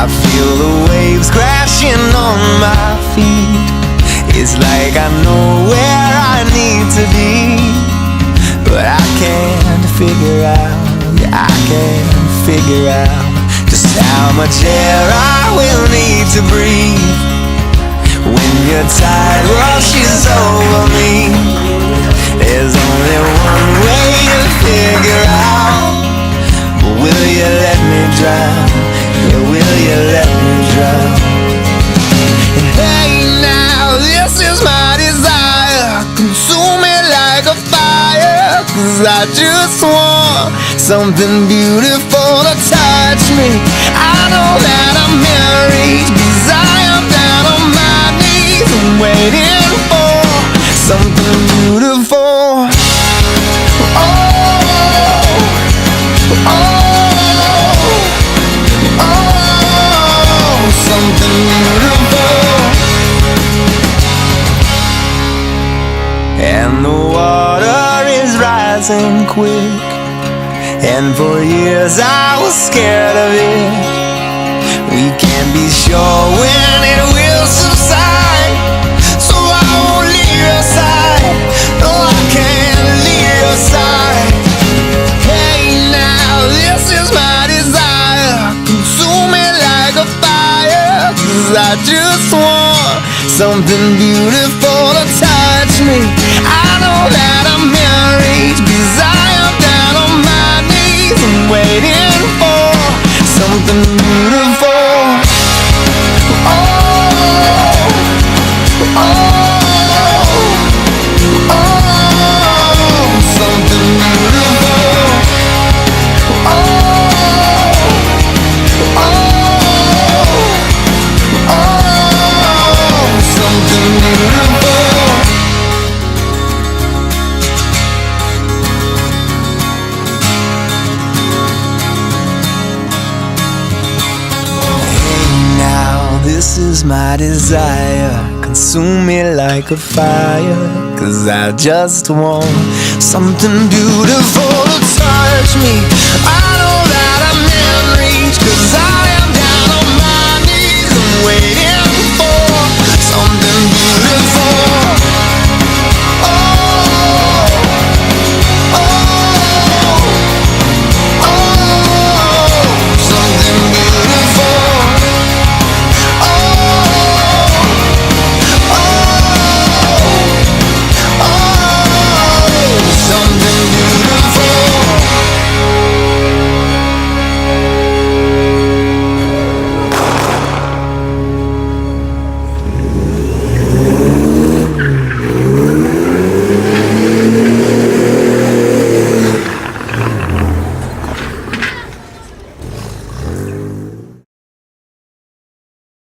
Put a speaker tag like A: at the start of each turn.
A: I feel the waves crashing on my feet. It's like I know where I need to be, but I can't figure out, yeah, I can't figure out just how much air I will need to breathe when your tide washes over me. There's only one way to figure out, but will you let me drown? Yeah, will you let me drown? And hey now, this is my desire, consume me like a fire, 'cause I just want something beautiful to touch me. I know that I'm married, 'cause I am down on my knees and waiting for something beautiful. Oh, oh, oh, something beautiful. And the water is rising quick, and for years I was scared of it. We can't be sure when it will subside, so I won't leave your side. No, I can't leave your side. Hey now, this is my desire, consume me like a fire, 'cause I just want something beautiful to touch me. I know that I'm married, 'cause I am down on my knees and waiting for something beautiful. Oh, oh, oh, something beautiful. Oh, oh, oh, something beautiful. This is my desire, consume me like a fire, 'cause I just want something beautiful to touch me.